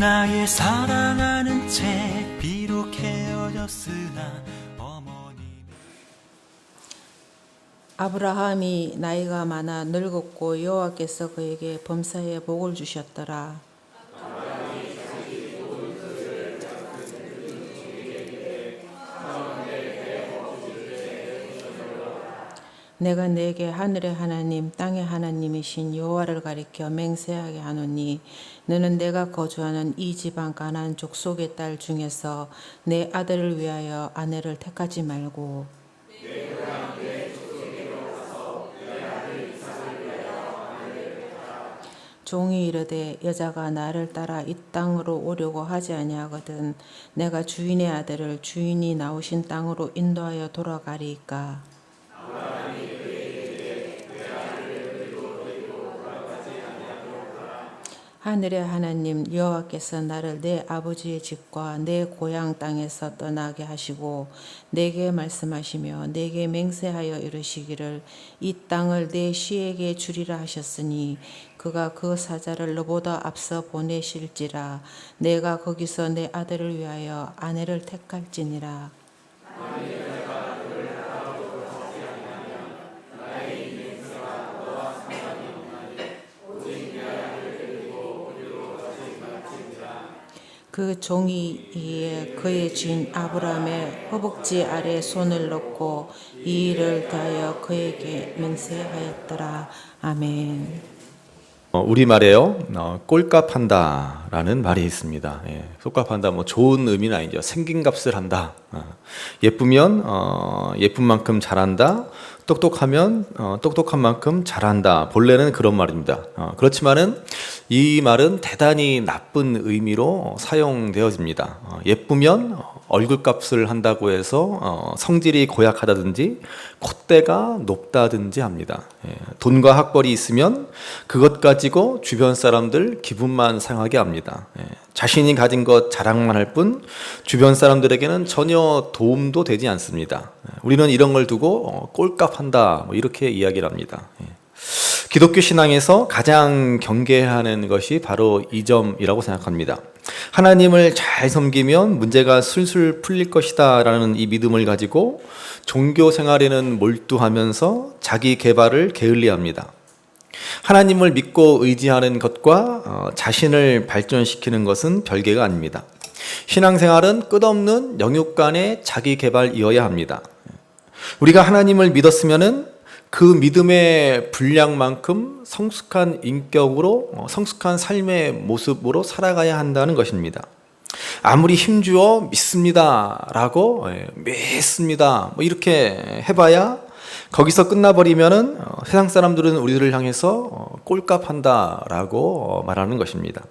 나의 사랑하는 채 비록 헤어졌으나 어머니. 아브라함이 나이가 많아 늙었고 여호와께서 그에게 범사에 복을 주셨더라. 내가 네게 하늘의 하나님 땅의 하나님이신 여호와를 가리켜 맹세하게 하노니 너는 내가 거주하는 이 지방 가나안 족속의 딸 중에서 내 아들을 위하여 아내를 택하지 말고 종이 이르되 여자가 나를 따라 이 땅으로 오려고 하지 아니하거든 내가 주인의 아들을 주인이 나오신 땅으로 인도하여 돌아가리이까. 하늘의 하나님 여호와께서 나를 내 아버지의 집과 내 고향 땅에서 떠나게 하시고 내게 말씀하시며 내게 맹세하여 이르시기를 이 땅을 내 시에게 주리라 하셨으니 그가 그 사자를 너보다 앞서 보내실지라 내가 거기서 내 아들을 위하여 아내를 택할지니라. 그 종이 이에 그의 주인 아브라함의 허벅지 아래 손을 넣고 이 일을 다하여 그에게 맹세하였더라. 아멘. 우리말에요, 꼴값한다라는 말이 있습니다. 예, 꼴값한다, 뭐 좋은 의미는 아니죠. 생긴 값을 한다. 예쁘면 예쁜 만큼 잘한다. 똑똑하면 똑똑한 만큼 잘한다. 본래는 그런 말입니다. 그렇지만은 이 말은 대단히 나쁜 의미로 사용되어집니다. 예쁘면 얼굴값을 한다고 해서 성질이 고약하다든지 콧대가 높다든지 합니다. 돈과 학벌이 있으면 그것 가지고 주변 사람들 기분만 상하게 합니다. 자신이 가진 것 자랑만 할 뿐 주변 사람들에게는 전혀 도움도 되지 않습니다. 우리는 이런 걸 두고 꼴값한다 이렇게 이야기를 합니다. 기독교 신앙에서 가장 경계해야 하는 것이 바로 이 점이라고 생각합니다. 하나님을 잘 섬기면 문제가 술술 풀릴 것이다 라는 이 믿음을 가지고 종교 생활에는 몰두하면서 자기 개발을 게을리합니다. 하나님을 믿고 의지하는 것과 자신을 발전시키는 것은 별개가 아닙니다. 신앙생활은 끝없는 영육간의 자기 개발이어야 합니다. 우리가 하나님을 믿었으면은 그 믿음의 분량만큼 성숙한 인격으로 성숙한 삶의 모습으로 살아가야 한다는 것입니다. 아무리 힘주어 믿습니다 라고 믿습니다 이렇게 해봐야 거기서 끝나버리면은 세상 사람들은 우리들을 향해서 꼴값한다 라고 말하는 것입니다.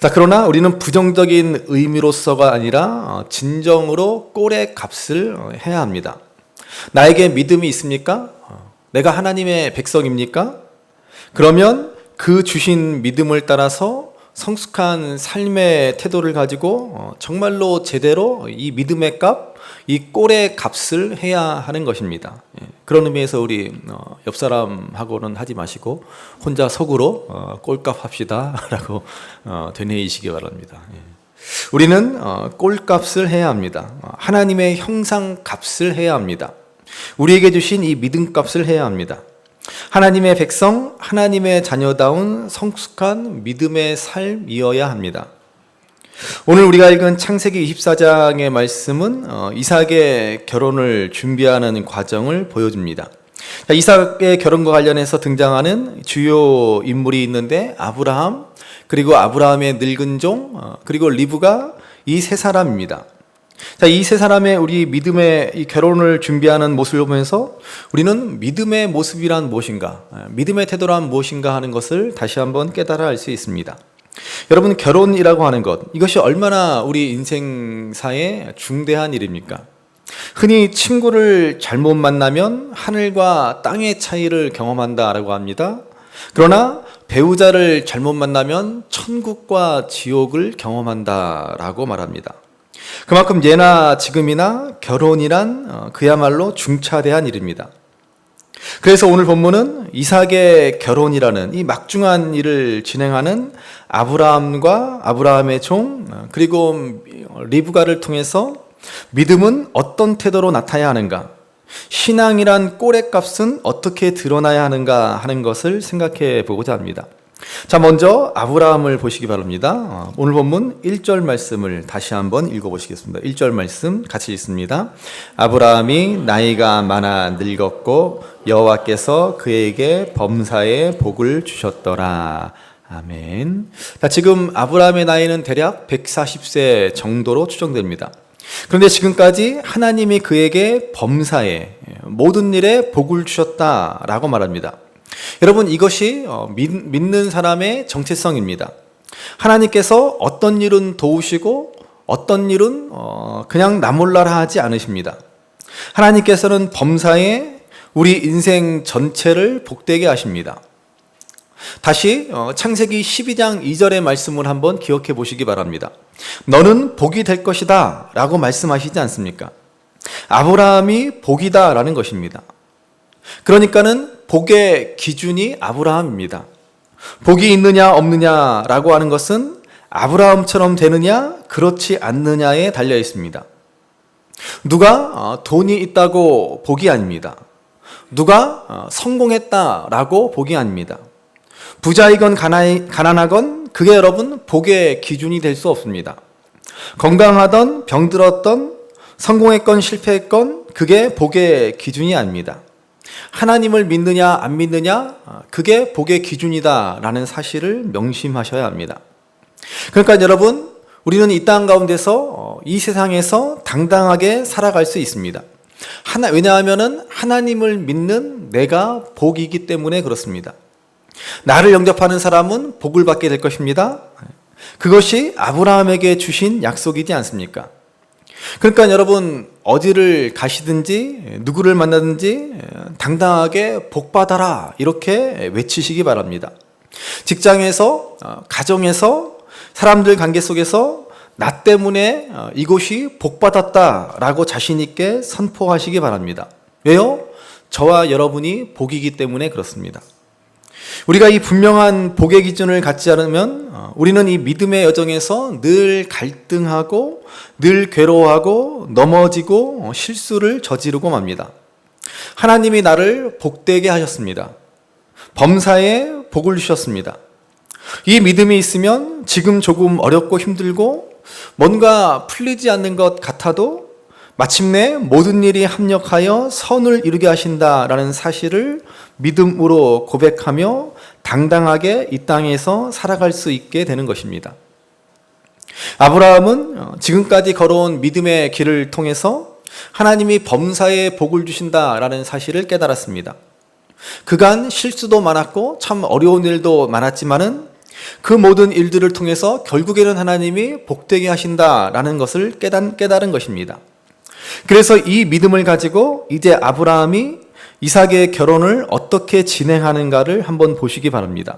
자, 그러나 우리는 부정적인 의미로서가 아니라 진정으로 꼴의 값을 해야 합니다. 나에게 믿음이 있습니까? 내가 하나님의 백성입니까? 그러면 그 주신 믿음을 따라서 성숙한 삶의 태도를 가지고 정말로 제대로 이 믿음의 값, 이 꼴의 값을 해야 하는 것입니다. 그런 의미에서 우리 옆 사람하고는 하지 마시고 혼자 속으로 꼴값 합시다 라고 되뇌이시기 바랍니다. 우리는 꼴값을 해야 합니다. 하나님의 형상 값을 해야 합니다. 우리에게 주신 이 믿음 값을 해야 합니다. 하나님의 백성, 하나님의 자녀다운 성숙한 믿음의 삶이어야 합니다. 오늘 우리가 읽은 창세기 24장의 말씀은 이삭의 결혼을 준비하는 과정을 보여줍니다. 이삭의 결혼과 관련해서 등장하는 주요 인물이 있는데 아브라함, 그리고 아브라함의 늙은 종, 그리고 리브가 이 세 사람입니다. 이 세 사람의 우리 믿음의 이 결혼을 준비하는 모습을 보면서 우리는 믿음의 모습이란 무엇인가, 믿음의 태도란 무엇인가 하는 것을 다시 한번 깨달아 알 수 있습니다. 여러분, 결혼이라고 하는 것, 이것이 얼마나 우리 인생사에 중대한 일입니까? 흔히 친구를 잘못 만나면 하늘과 땅의 차이를 경험한다라고 합니다. 그러나 배우자를 잘못 만나면 천국과 지옥을 경험한다라고 말합니다. 그만큼 예나 지금이나 결혼이란 그야말로 중차대한 일입니다. 그래서 오늘 본문은 이삭의 결혼이라는 이 막중한 일을 진행하는 아브라함과 아브라함의 종 그리고 리브가를 통해서 믿음은 어떤 태도로 나타나야 하는가, 신앙이란 꼴의 값은 어떻게 드러나야 하는가 하는 것을 생각해 보고자 합니다. 자, 먼저 아브라함을 보시기 바랍니다. 오늘 본문 1절 말씀을 다시 한번 읽어보시겠습니다. 1절 말씀 같이 읽습니다. 아브라함이 나이가 많아 늙었고 여호와께서 그에게 범사의 복을 주셨더라. 아멘. 자, 지금 아브라함의 나이는 대략 140세 정도로 추정됩니다. 그런데 지금까지 하나님이 그에게 범사에 모든 일에 복을 주셨다라고 말합니다. 여러분, 이것이 믿는 사람의 정체성입니다. 하나님께서 어떤 일은 도우시고 어떤 일은 그냥 나 몰라라 하지 않으십니다. 하나님께서는 범사에 우리 인생 전체를 복되게 하십니다. 다시 창세기 12장 2절의 말씀을 한번 기억해 보시기 바랍니다. 너는 복이 될 것이다 라고 말씀하시지 않습니까? 아브라함이 복이다 라는 것입니다. 그러니까는 복의 기준이 아브라함입니다. 복이 있느냐 없느냐라고 하는 것은 아브라함처럼 되느냐 그렇지 않느냐에 달려 있습니다. 누가 돈이 있다고 복이 아닙니다. 누가 성공했다라고 복이 아닙니다. 부자이건 가난하건 그게 여러분 복의 기준이 될 수 없습니다. 건강하던 병들었던 성공했건 실패했건 그게 복의 기준이 아닙니다. 하나님을 믿느냐 안 믿느냐 그게 복의 기준이다라는 사실을 명심하셔야 합니다. 그러니까 여러분, 우리는 이 땅 가운데서 이 세상에서 당당하게 살아갈 수 있습니다. 왜냐하면 하나님을 믿는 내가 복이기 때문에 그렇습니다. 나를 영접하는 사람은 복을 받게 될 것입니다. 그것이 아브라함에게 주신 약속이지 않습니까? 그러니까 여러분, 어디를 가시든지 누구를 만나든지 당당하게 복 받아라 이렇게 외치시기 바랍니다. 직장에서, 가정에서, 사람들 관계 속에서 나 때문에 이곳이 복 받았다라고 자신 있게 선포하시기 바랍니다. 왜요? 저와 여러분이 복이기 때문에 그렇습니다. 우리가 이 분명한 복의 기준을 갖지 않으면 우리는 이 믿음의 여정에서 늘 갈등하고 늘 괴로워하고 넘어지고 실수를 저지르고 맙니다. 하나님이 나를 복되게 하셨습니다. 범사에 복을 주셨습니다. 이 믿음이 있으면 지금 조금 어렵고 힘들고 뭔가 풀리지 않는 것 같아도 마침내 모든 일이 합력하여 선을 이루게 하신다라는 사실을 믿음으로 고백하며 당당하게 이 땅에서 살아갈 수 있게 되는 것입니다. 아브라함은 지금까지 걸어온 믿음의 길을 통해서 하나님이 범사에 복을 주신다라는 사실을 깨달았습니다. 그간 실수도 많았고 참 어려운 일도 많았지만은 그 모든 일들을 통해서 결국에는 하나님이 복되게 하신다라는 것을 깨달은 것입니다. 그래서 이 믿음을 가지고 이제 아브라함이 이삭의 결혼을 어떻게 진행하는가를 한번 보시기 바랍니다.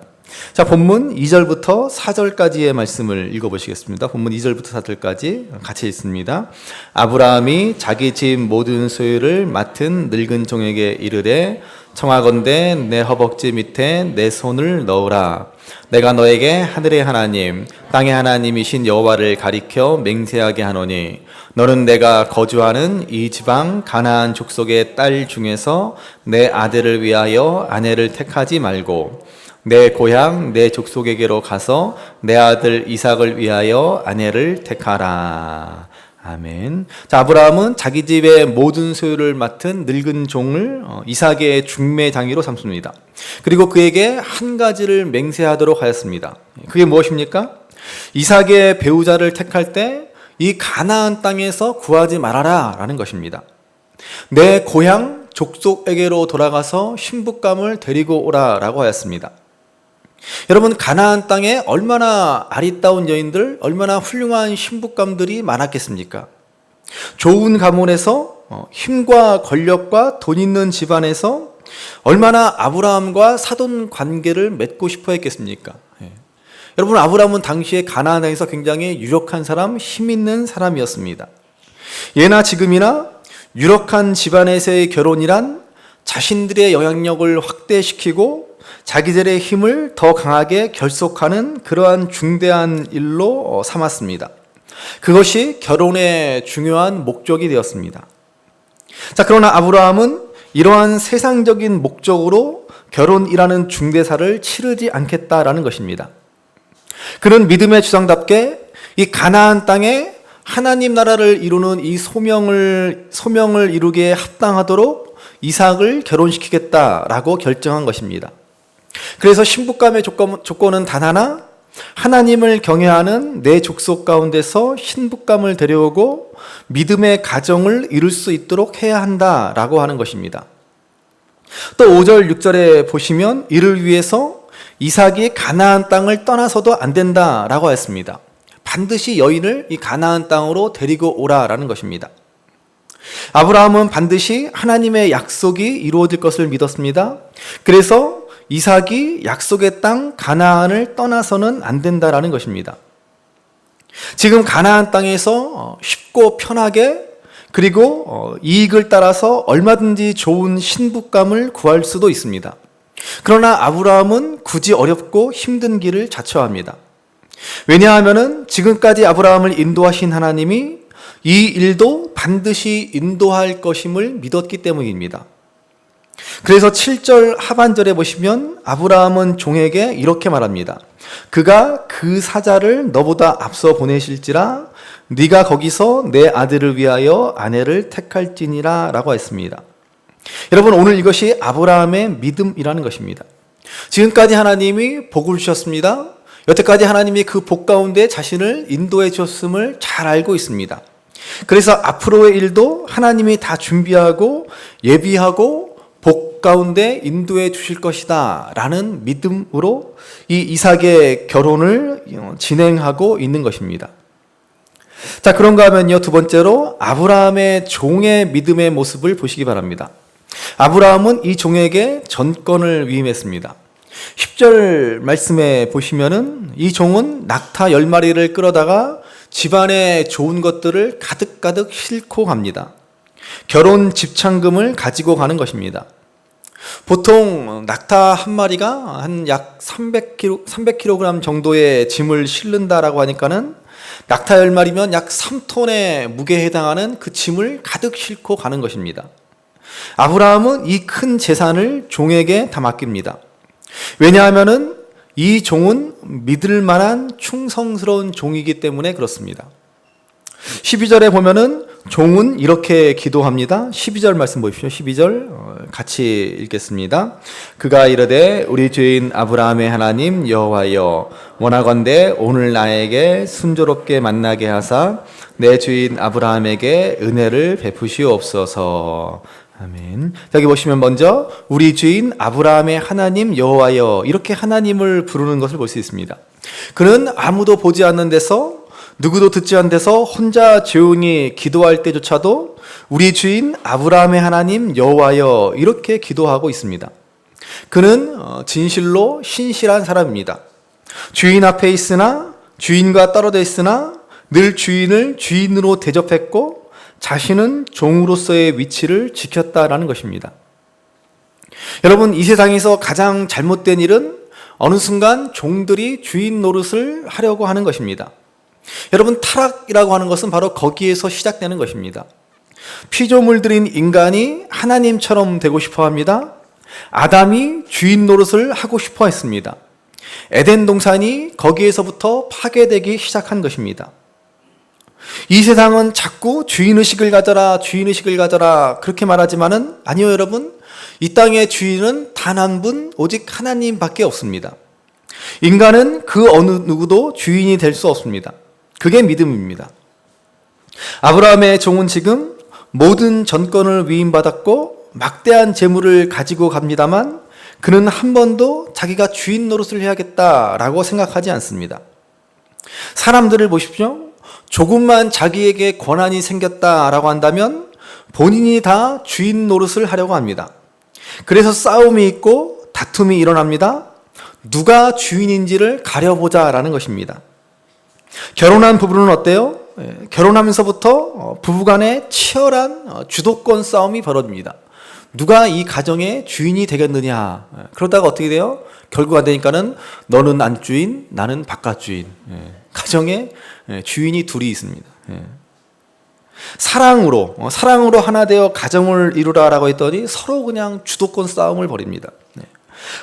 자, 본문 2절부터 4절까지의 말씀을 읽어보시겠습니다. 본문 2절부터 4절까지 같이 읽습니다. 아브라함이 자기 집 모든 소유를 맡은 늙은 종에게 이르되 청하건대 내 허벅지 밑에 내 손을 넣으라. 내가 너에게 하늘의 하나님 땅의 하나님이신 여호와를 가리켜 맹세하게 하노니 너는 내가 거주하는 이 지방 가나안 족속의 딸 중에서 내 아들을 위하여 아내를 택하지 말고 내 고향 내 족속에게로 가서 내 아들 이삭을 위하여 아내를 택하라. 아멘. 자, 아브라함은 자기 집의 모든 소유를 맡은 늙은 종을 이삭의 중매장이로 삼습니다. 그리고 그에게 한 가지를 맹세하도록 하였습니다. 그게 무엇입니까? 이삭의 배우자를 택할 때 이 가나안 땅에서 구하지 말아라 라는 것입니다. 내 고향 족속에게로 돌아가서 신부감을 데리고 오라 라고 하였습니다. 여러분, 가나안 땅에 얼마나 아리따운 여인들, 얼마나 훌륭한 신부감들이 많았겠습니까? 좋은 가문에서 힘과 권력과 돈 있는 집안에서 얼마나 아브라함과 사돈 관계를 맺고 싶어 했겠습니까? 여러분, 아브라함은 당시에 가나안 땅에서 굉장히 유력한 사람, 힘 있는 사람이었습니다. 예나 지금이나 유력한 집안에서의 결혼이란 자신들의 영향력을 확대시키고 자기들의 힘을 더 강하게 결속하는 그러한 중대한 일로 삼았습니다. 그것이 결혼의 중요한 목적이 되었습니다. 자, 그러나 아브라함은 이러한 세상적인 목적으로 결혼이라는 중대사를 치르지 않겠다라는 것입니다. 그는 믿음의 주장답게 이 가나안 땅에 하나님 나라를 이루는 이 소명을 이루기에 합당하도록 이삭을 결혼시키겠다라고 결정한 것입니다. 그래서 신부감의 조건은 단 하나, 하나님을 경외하는 내 족속 가운데서 신부감을 데려오고 믿음의 가정을 이룰 수 있도록 해야 한다라고 하는 것입니다. 또 5절, 6절에 보시면 이를 위해서 이삭이 가나안 땅을 떠나서도 안 된다라고 했습니다. 반드시 여인을 이 가나안 땅으로 데리고 오라라는 것입니다. 아브라함은 반드시 하나님의 약속이 이루어질 것을 믿었습니다. 그래서 이삭이 약속의 땅 가나안을 떠나서는 안 된다라는 것입니다. 지금 가나안 땅에서 쉽고 편하게 그리고 이익을 따라서 얼마든지 좋은 신부감을 구할 수도 있습니다. 그러나 아브라함은 굳이 어렵고 힘든 길을 자처합니다. 왜냐하면 지금까지 아브라함을 인도하신 하나님이 이 일도 반드시 인도할 것임을 믿었기 때문입니다. 그래서 7절 하반절에 보시면 아브라함은 종에게 이렇게 말합니다. 그가 그 사자를 너보다 앞서 보내실지라 네가 거기서 내 아들을 위하여 아내를 택할지니라 라고 했습니다. 여러분, 오늘 이것이 아브라함의 믿음이라는 것입니다. 지금까지 하나님이 복을 주셨습니다. 여태까지 하나님이 그 복 가운데 자신을 인도해 주셨음을 잘 알고 있습니다. 그래서 앞으로의 일도 하나님이 다 준비하고 예비하고 복 가운데 인도해 주실 것이다 라는 믿음으로 이 이삭의 결혼을 진행하고 있는 것입니다. 자, 그런가 하면요, 두 번째로 아브라함의 종의 믿음의 모습을 보시기 바랍니다. 아브라함은 이 종에게 전권을 위임했습니다. 10절 말씀에 보시면은 이 종은 낙타 10마리를 끌어다가 집안에 좋은 것들을 가득가득 싣고 갑니다. 결혼 집창금을 가지고 가는 것입니다. 보통 낙타 한 마리가 한 약 300kg 정도의 짐을 실른다라고 하니까는 낙타 10마리면 약 3톤의 무게에 해당하는 그 짐을 가득 싣고 가는 것입니다. 아브라함은 이 큰 재산을 종에게 다 맡깁니다. 왜냐하면은 이 종은 믿을 만한 충성스러운 종이기 때문에 그렇습니다. 12절에 보면은 종은 이렇게 기도합니다. 12절 말씀 보십시오. 12절 같이 읽겠습니다. 그가 이르되 우리 주인 아브라함의 하나님 여호와여, 원하건대 오늘 나에게 순조롭게 만나게 하사 내 주인 아브라함에게 은혜를 베푸시옵소서. 아멘. 여기 보시면 먼저 우리 주인 아브라함의 하나님 여호와여, 이렇게 하나님을 부르는 것을 볼 수 있습니다. 그는 아무도 보지 않는 데서, 누구도 듣지 않는 데서 혼자 조용히 기도할 때조차도 우리 주인 아브라함의 하나님 여호와여 이렇게 기도하고 있습니다. 그는 진실로 신실한 사람입니다. 주인 앞에 있으나, 주인과 떨어져 있으나 늘 주인을 주인으로 대접했고 자신은 종으로서의 위치를 지켰다라는 것입니다. 여러분, 이 세상에서 가장 잘못된 일은 어느 순간 종들이 주인 노릇을 하려고 하는 것입니다. 여러분, 타락이라고 하는 것은 바로 거기에서 시작되는 것입니다. 피조물들인 인간이 하나님처럼 되고 싶어 합니다. 아담이 주인 노릇을 하고 싶어 했습니다. 에덴 동산이 거기에서부터 파괴되기 시작한 것입니다. 이 세상은 자꾸 주인의식을 가져라, 주인의식을 가져라 그렇게 말하지만은 아니요, 여러분. 이 땅의 주인은 단 한 분, 오직 하나님밖에 없습니다. 인간은 그 어느 누구도 주인이 될 수 없습니다. 그게 믿음입니다. 아브라함의 종은 지금 모든 전권을 위임받았고 막대한 재물을 가지고 갑니다만 그는 한 번도 자기가 주인 노릇을 해야겠다라고 생각하지 않습니다. 사람들을 보십시오. 조금만 자기에게 권한이 생겼다라고 한다면 본인이 다 주인 노릇을 하려고 합니다. 그래서 싸움이 있고 다툼이 일어납니다. 누가 주인인지를 가려보자라는 것입니다. 결혼한 부부는 어때요? 결혼하면서부터 부부간에 치열한 주도권 싸움이 벌어집니다. 누가 이 가정의 주인이 되겠느냐. 그러다가 어떻게 돼요? 결국 안 되니까는 너는 안주인, 나는 바깥주인. 가정에 주인이 둘이 있습니다. 사랑으로 하나 되어 가정을 이루라라고 했더니 서로 그냥 주도권 싸움을 벌입니다.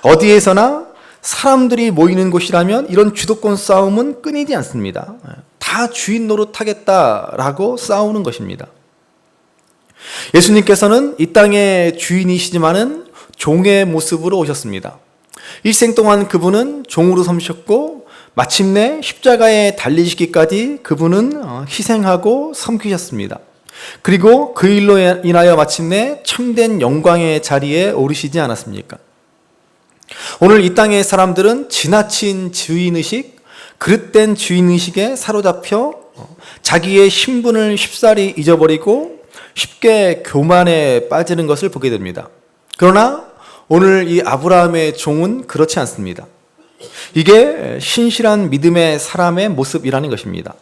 어디에서나 사람들이 모이는 곳이라면 이런 주도권 싸움은 끊이지 않습니다. 다 주인 노릇하겠다라고 싸우는 것입니다. 예수님께서는 이 땅의 주인이시지만은 종의 모습으로 오셨습니다. 일생 동안 그분은 종으로 섬기셨고 마침내 십자가에 달리시기까지 그분은 희생하고 섬기셨습니다. 그리고 그 일로 인하여 마침내 참된 영광의 자리에 오르시지 않았습니까? 오늘 이 땅의 사람들은 지나친 주인의식, 그릇된 주인의식에 사로잡혀 자기의 신분을 쉽사리 잊어버리고 쉽게 교만에 빠지는 것을 보게 됩니다. 그러나 오늘 이 아브라함의 종은 그렇지 않습니다. 이게 신실한 믿음의 사람의 모습이라는 것입니다.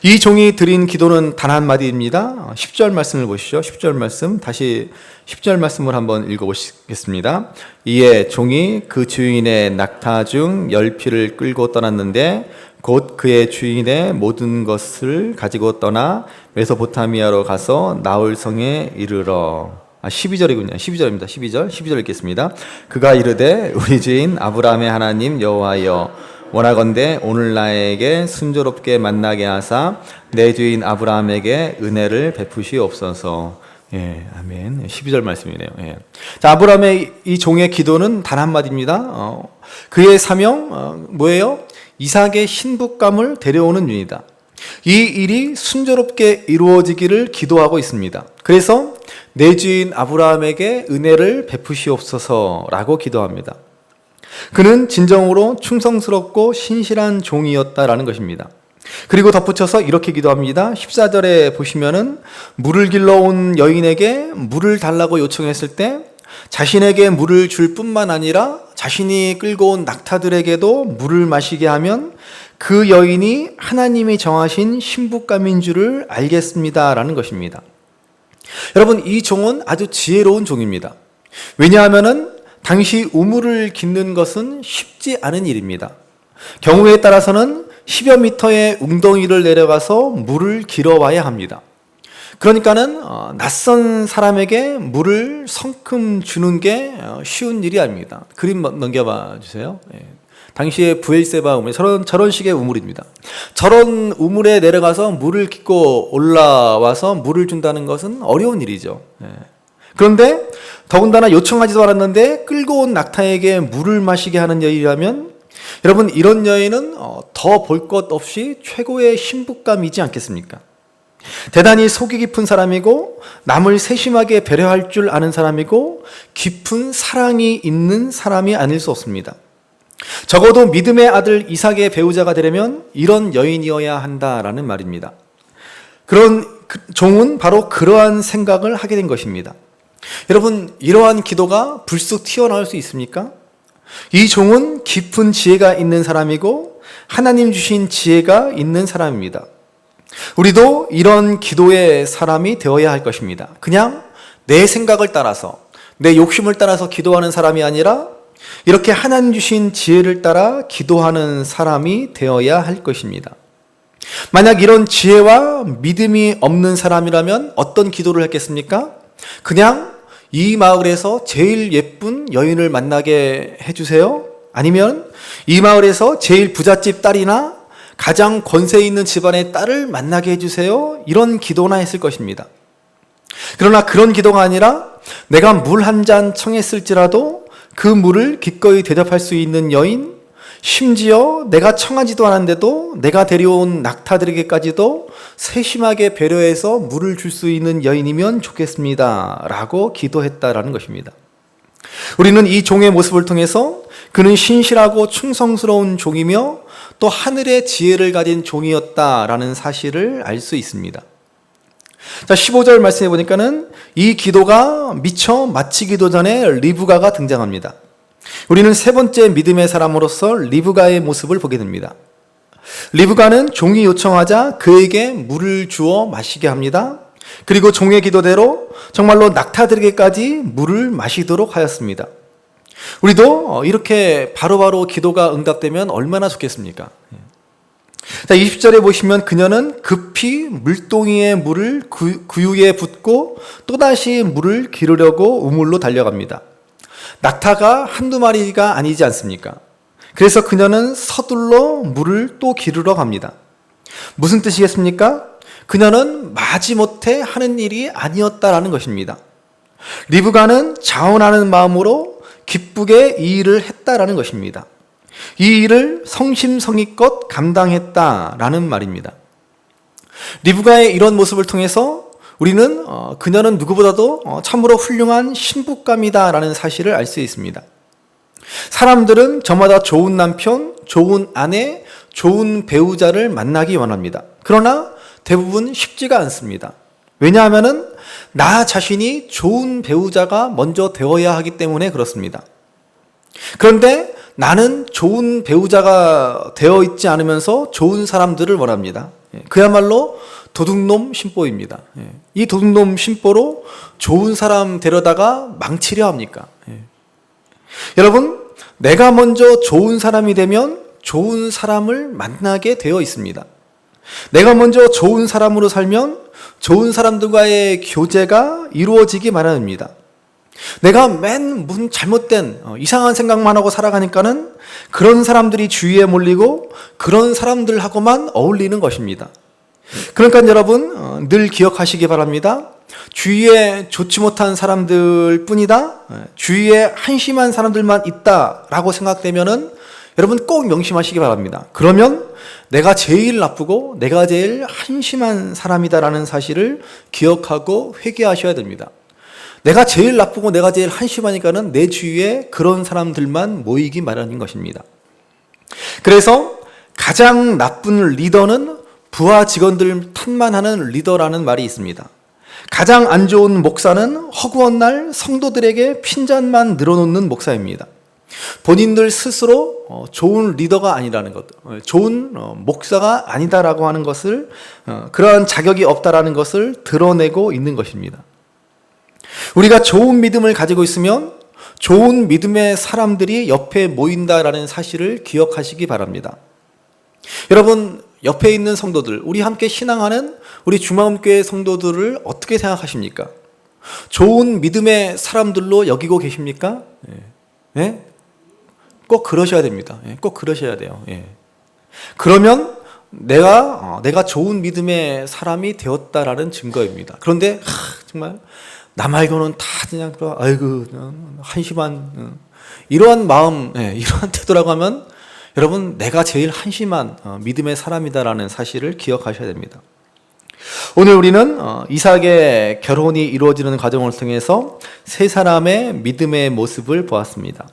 이 종이 드린 기도는 단 한마디입니다. 10절 말씀을 보시죠. 10절 말씀, 다시 10절 말씀을 한번 읽어보시겠습니다. 이에 종이 그 주인의 낙타 중 10피를 끌고 떠났는데 곧 그의 주인의 모든 것을 가지고 떠나 메소포타미아로 가서 나홀성에 이르러 12절이군요. 12절입니다. 12절 읽겠습니다. 그가 이르되 우리 주인 아브라함의 하나님 여호와여 원하건대 오늘 나에게 순조롭게 만나게 하사 내 주인 아브라함에게 은혜를 베푸시옵소서. 예, 아멘. 12절 말씀이네요. 예. 자, 아브라함의 이 종의 기도는 단 한마디입니다. 그의 사명 뭐예요? 이삭의 신부감을 데려오는 일이다. 이 일이 순조롭게 이루어지기를 기도하고 있습니다. 그래서 내 주인 아브라함에게 은혜를 베푸시옵소서라고 기도합니다. 그는 진정으로 충성스럽고 신실한 종이었다라는 것입니다. 그리고 덧붙여서 이렇게 기도합니다. 14절에 보시면은 물을 길러 온 여인에게 물을 달라고 요청했을 때 자신에게 물을 줄 뿐만 아니라 자신이 끌고 온 낙타들에게도 물을 마시게 하면 그 여인이 하나님이 정하신 신부감인 줄을 알겠습니다라는 것입니다. 여러분, 이 종은 아주 지혜로운 종입니다. 왜냐하면은 당시 우물을 깃는 것은 쉽지 않은 일입니다. 경우에 따라서는 10여 미터의 웅덩이를 내려가서 물을 길어와야 합니다. 그러니까는 낯선 사람에게 물을 성큼 주는 게 쉬운 일이 아닙니다. 그림 넘겨봐 주세요. 예. 당시에 부엘세바 우물, 저런 식의 우물입니다. 저런 우물에 내려가서 물을 깃고 올라와서 물을 준다는 것은 어려운 일이죠. 예. 그런데 더군다나 요청하지도 않았는데 끌고 온 낙타에게 물을 마시게 하는 여인이라면 여러분, 이런 여인은 더 볼 것 없이 최고의 신부감이지 않겠습니까? 대단히 속이 깊은 사람이고 남을 세심하게 배려할 줄 아는 사람이고 깊은 사랑이 있는 사람이 아닐 수 없습니다. 적어도 믿음의 아들 이삭의 배우자가 되려면 이런 여인이어야 한다라는 말입니다. 그런 종은 바로 그러한 생각을 하게 된 것입니다. 여러분, 이러한 기도가 불쑥 튀어나올 수 있습니까? 이 종은 깊은 지혜가 있는 사람이고 하나님 주신 지혜가 있는 사람입니다. 우리도 이런 기도의 사람이 되어야 할 것입니다. 그냥 내 생각을 따라서, 내 욕심을 따라서 기도하는 사람이 아니라 이렇게 하나님 주신 지혜를 따라 기도하는 사람이 되어야 할 것입니다. 만약 이런 지혜와 믿음이 없는 사람이라면 어떤 기도를 했겠습니까? 그냥 이 마을에서 제일 예쁜 여인을 만나게 해주세요. 아니면 이 마을에서 제일 부잣집 딸이나 가장 권세 있는 집안의 딸을 만나게 해주세요. 이런 기도나 했을 것입니다. 그러나 그런 기도가 아니라 내가 물 한 잔 청했을지라도 그 물을 기꺼이 대접할 수 있는 여인, 심지어 내가 청하지도 않았는데도 내가 데려온 낙타들에게까지도 세심하게 배려해서 물을 줄 수 있는 여인이면 좋겠습니다 라고 기도했다라는 것입니다. 우리는 이 종의 모습을 통해서 그는 신실하고 충성스러운 종이며 또 하늘의 지혜를 가진 종이었다라는 사실을 알 수 있습니다. 자, 15절 말씀해 보니까는 이 기도가 미처 마치기도 전에 리브가가 등장합니다. 우리는 세 번째 믿음의 사람으로서 리브가의 모습을 보게 됩니다. 리브가는 종이 요청하자 그에게 물을 주어 마시게 합니다. 그리고 종의 기도대로 정말로 낙타들에게까지 물을 마시도록 하였습니다. 우리도 이렇게 바로바로 기도가 응답되면 얼마나 좋겠습니까? 자, 20절에 보시면 그녀는 급히 물동이의 물을 구유에 붓고 또다시 물을 기르려고 우물로 달려갑니다. 낙타가 한두 마리가 아니지 않습니까? 그래서 그녀는 서둘러 물을 또 기르러 갑니다. 무슨 뜻이겠습니까? 그녀는 마지못해 하는 일이 아니었다라는 것입니다. 리브가는 자원하는 마음으로 기쁘게 이 일을 했다라는 것입니다. 이 일을 성심성의껏 감당했다라는 말입니다. 리브가의 이런 모습을 통해서 우리는 그녀는 누구보다도 참으로 훌륭한 신부감이다라는 사실을 알 수 있습니다. 사람들은 저마다 좋은 남편, 좋은 아내, 좋은 배우자를 만나기 원합니다. 그러나 대부분 쉽지가 않습니다. 왜냐하면 나 자신이 좋은 배우자가 먼저 되어야 하기 때문에 그렇습니다. 그런데 나는 좋은 배우자가 되어 있지 않으면서 좋은 사람들을 원합니다. 그야말로 도둑놈 신보입니다. 이 도둑놈 신보로 좋은 사람 데려다가 망치려 합니까? 여러분, 내가 먼저 좋은 사람이 되면 좋은 사람을 만나게 되어 있습니다. 내가 먼저 좋은 사람으로 살면 좋은 사람들과의 교제가 이루어지기 마련입니다. 내가 맨 무슨 잘못된 이상한 생각만 하고 살아가니까는 그런 사람들이 주위에 몰리고 그런 사람들하고만 어울리는 것입니다. 그러니까 여러분 늘 기억하시기 바랍니다. 주위에 좋지 못한 사람들 뿐이다, 주위에 한심한 사람들만 있다라고 생각되면은 여러분 꼭 명심하시기 바랍니다. 그러면 내가 제일 나쁘고 내가 제일 한심한 사람이다라는 사실을 기억하고 회개하셔야 됩니다. 내가 제일 나쁘고 내가 제일 한심하니까는 내 주위에 그런 사람들만 모이기 마련인 것입니다. 그래서 가장 나쁜 리더는 부하 직원들 탓만 하는 리더라는 말이 있습니다. 가장 안 좋은 목사는 허구한 날 성도들에게 핀잔만 늘어놓는 목사입니다. 본인들 스스로 좋은 리더가 아니라는 것, 좋은 목사가 아니다라고 하는 것을, 그러한 자격이 없다라는 것을 드러내고 있는 것입니다. 우리가 좋은 믿음을 가지고 있으면 좋은 믿음의 사람들이 옆에 모인다라는 사실을 기억하시기 바랍니다. 여러분, 옆에 있는 성도들, 우리 함께 신앙하는 우리 중마음교회 성도들을 어떻게 생각하십니까? 좋은 믿음의 사람들로 여기고 계십니까? 예? 꼭 그러셔야 됩니다. 꼭 그러셔야 돼요. 그러면 내가 좋은 믿음의 사람이 되었다라는 증거입니다. 그런데 정말 나 말고는 다 그냥 아이고 한심한 이러한 마음, 이러한 태도라고 하면 여러분 내가 제일 한심한 믿음의 사람이다라는 사실을 기억하셔야 됩니다. 오늘 우리는 이삭의 결혼이 이루어지는 과정을 통해서 세 사람의 믿음의 모습을 보았습니다.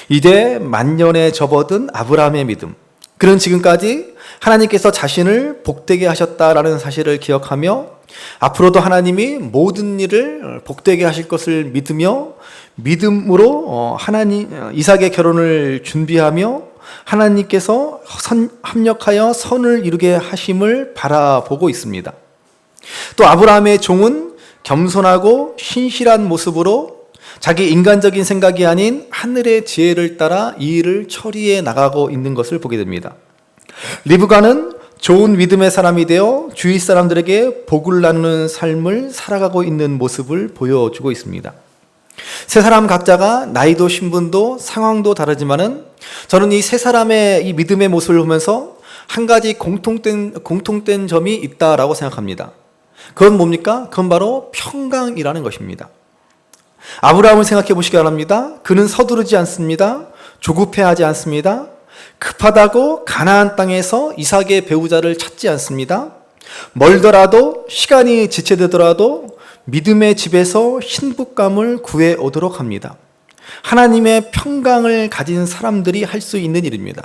이제 만년에 접어든 아브라함의 믿음, 그는 지금까지 하나님께서 자신을 복되게 하셨다라는 사실을 기억하며 앞으로도 하나님이 모든 일을 복되게 하실 것을 믿으며 믿음으로 이삭의 결혼을 준비하며 하나님께서 합력하여 선을 이루게 하심을 바라보고 있습니다. 또 아브라함의 종은 겸손하고 신실한 모습으로 자기 인간적인 생각이 아닌 하늘의 지혜를 따라 이 일을 처리해 나가고 있는 것을 보게 됩니다. 리브가는 좋은 믿음의 사람이 되어 주위 사람들에게 복을 나누는 삶을 살아가고 있는 모습을 보여주고 있습니다. 세 사람 각자가 나이도 신분도 상황도 다르지만은 저는 이 세 사람의 이 믿음의 모습을 보면서 한 가지 공통된 점이 있다라고 생각합니다. 그건 뭡니까? 그건 바로 평강이라는 것입니다. 아브라함을 생각해 보시기 바랍니다. 그는 서두르지 않습니다. 조급해하지 않습니다. 급하다고 가나안 땅에서 이삭의 배우자를 찾지 않습니다. 멀더라도 시간이 지체되더라도 믿음의 집에서 신부감을 구해 오도록 합니다. 하나님의 평강을 가진 사람들이 할 수 있는 일입니다.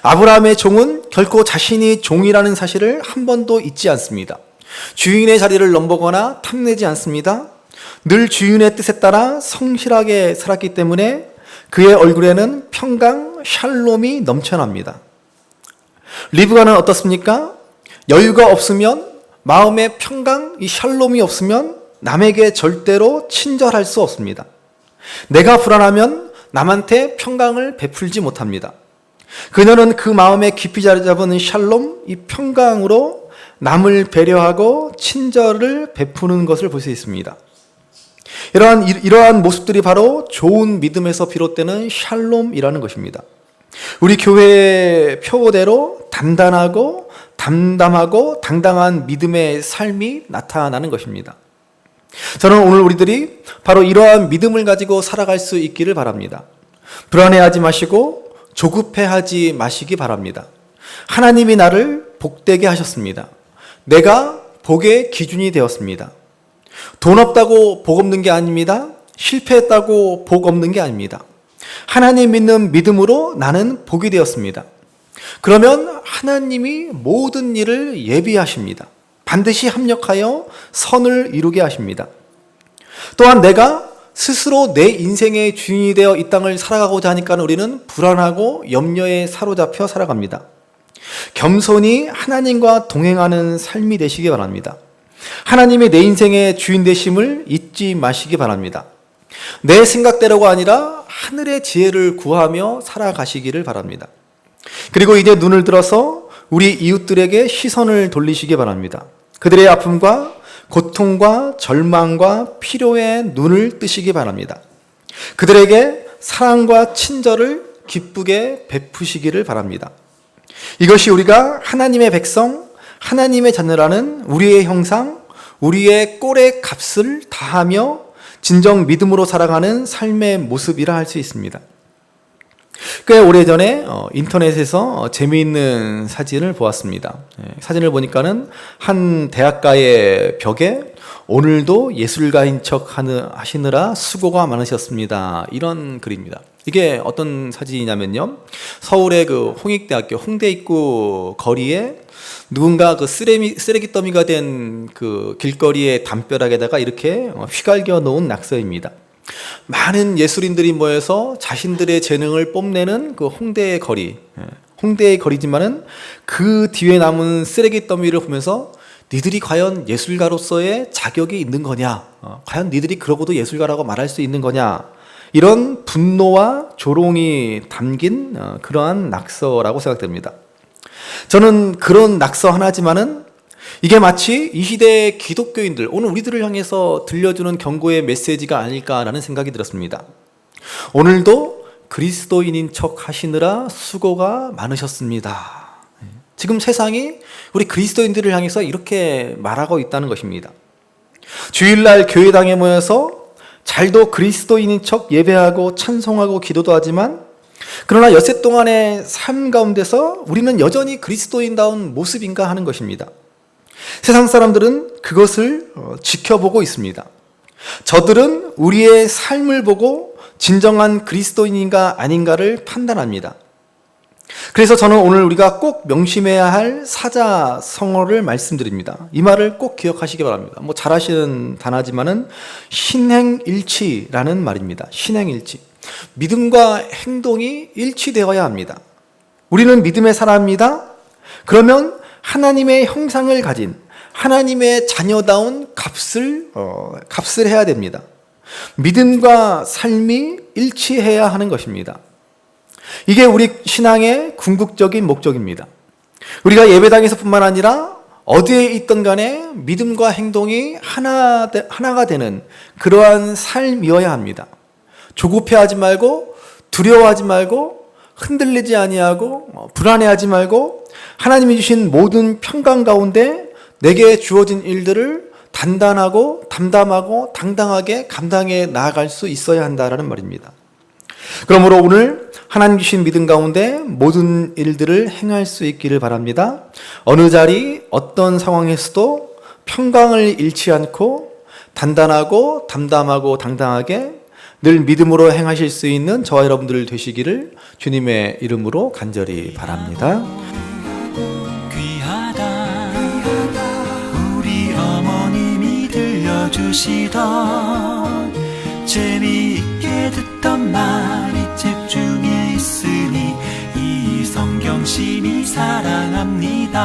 아브라함의 종은 결코 자신이 종이라는 사실을 한 번도 잊지 않습니다. 주인의 자리를 넘보거나 탐내지 않습니다. 늘 주인의 뜻에 따라 성실하게 살았기 때문에 그의 얼굴에는 평강, 샬롬이 넘쳐납니다. 리브가는 어떻습니까? 여유가 없으면 마음의 평강, 이 샬롬이 없으면 남에게 절대로 친절할 수 없습니다. 내가 불안하면 남한테 평강을 베풀지 못합니다. 그녀는 그 마음에 깊이 자리 잡은 샬롬, 이 평강으로 남을 배려하고 친절을 베푸는 것을 볼 수 있습니다. 이러한 모습들이 바로 좋은 믿음에서 비롯되는 샬롬이라는 것입니다. 우리 교회의 표어대로 단단하고 담담하고 당당한 믿음의 삶이 나타나는 것입니다. 저는 오늘 우리들이 바로 이러한 믿음을 가지고 살아갈 수 있기를 바랍니다. 불안해하지 마시고 조급해하지 마시기 바랍니다. 하나님이 나를 복되게 하셨습니다. 내가 복의 기준이 되었습니다. 돈 없다고 복 없는 게 아닙니다. 실패했다고 복 없는 게 아닙니다. 하나님 믿는 믿음으로 나는 복이 되었습니다. 그러면 하나님이 모든 일을 예비하십니다. 반드시 합력하여 선을 이루게 하십니다. 또한 내가 스스로 내 인생의 주인이 되어 이 땅을 살아가고자 하니까 우리는 불안하고 염려에 사로잡혀 살아갑니다. 겸손히 하나님과 동행하는 삶이 되시기 바랍니다. 하나님이 내 인생의 주인 되심을 잊지 마시기 바랍니다. 내 생각대로가 아니라 하늘의 지혜를 구하며 살아가시기를 바랍니다. 그리고 이제 눈을 들어서 우리 이웃들에게 시선을 돌리시기 바랍니다. 그들의 아픔과 고통과 절망과 필요에 눈을 뜨시기 바랍니다. 그들에게 사랑과 친절을 기쁘게 베푸시기를 바랍니다. 이것이 우리가 하나님의 백성, 하나님의 자녀라는 우리의 형상, 우리의 꼴의 값을 다하며 진정 믿음으로 살아가는 삶의 모습이라 할 수 있습니다. 꽤 오래전에 인터넷에서 재미있는 사진을 보았습니다. 사진을 보니까는 한 대학가의 벽에 오늘도 예술가인 척 하시느라 수고가 많으셨습니다. 이런 글입니다. 이게 어떤 사진이냐면요. 서울의 그 홍익대학교 홍대 입구 거리에 누군가 그 쓰레기 더미가 된 그 길거리의 담벼락에다가 이렇게 휘갈겨 놓은 낙서입니다. 많은 예술인들이 모여서 자신들의 재능을 뽐내는 그 홍대의 거리, 홍대의 거리지만은 그 뒤에 남은 쓰레기 더미를 보면서 니들이 과연 예술가로서의 자격이 있는 거냐? 과연 니들이 그러고도 예술가라고 말할 수 있는 거냐? 이런 분노와 조롱이 담긴 그러한 낙서라고 생각됩니다. 저는 그런 낙서 하나지만은 이게 마치 이 시대의 기독교인들, 오늘 우리들을 향해서 들려주는 경고의 메시지가 아닐까라는 생각이 들었습니다. 오늘도 그리스도인인 척 하시느라 수고가 많으셨습니다. 지금 세상이 우리 그리스도인들을 향해서 이렇게 말하고 있다는 것입니다. 주일날 교회당에 모여서 잘도 그리스도인인 척 예배하고 찬송하고 기도도 하지만 그러나 엿새 동안의 삶 가운데서 우리는 여전히 그리스도인다운 모습인가 하는 것입니다. 세상 사람들은 그것을 지켜보고 있습니다. 저들은 우리의 삶을 보고 진정한 그리스도인인가 아닌가를 판단합니다. 그래서 저는 오늘 우리가 꼭 명심해야 할 사자성어를 말씀드립니다. 이 말을 꼭 기억하시기 바랍니다. 잘 아시는 단어지만은 신행일치라는 말입니다. 신행일치. 믿음과 행동이 일치되어야 합니다. 우리는 믿음의 사람입니다. 그러면 하나님의 형상을 가진 하나님의 자녀다운 값을 해야 됩니다. 믿음과 삶이 일치해야 하는 것입니다. 이게 우리 신앙의 궁극적인 목적입니다. 우리가 예배당에서뿐만 아니라 어디에 있든 간에 믿음과 행동이 하나가 되는 그러한 삶이어야 합니다. 조급해하지 말고 두려워하지 말고 흔들리지 아니하고 불안해하지 말고 하나님이 주신 모든 평강 가운데 내게 주어진 일들을 단단하고 담담하고 당당하게 감당해 나아갈 수 있어야 한다라는 말입니다. 그러므로 오늘 하나님 주신 믿음 가운데 모든 일들을 행할 수 있기를 바랍니다. 어느 자리 어떤 상황에서도 평강을 잃지 않고 단단하고 담담하고 당당하게 늘 믿음으로 행하실 수 있는 저와 여러분들 되시기를 주님의 이름으로 간절히 바랍니다. 귀하다 우리 어머님이 들려주시던 재미있게 듣던 말이 책 중에 있으니 이 성경 심히 사랑합니다.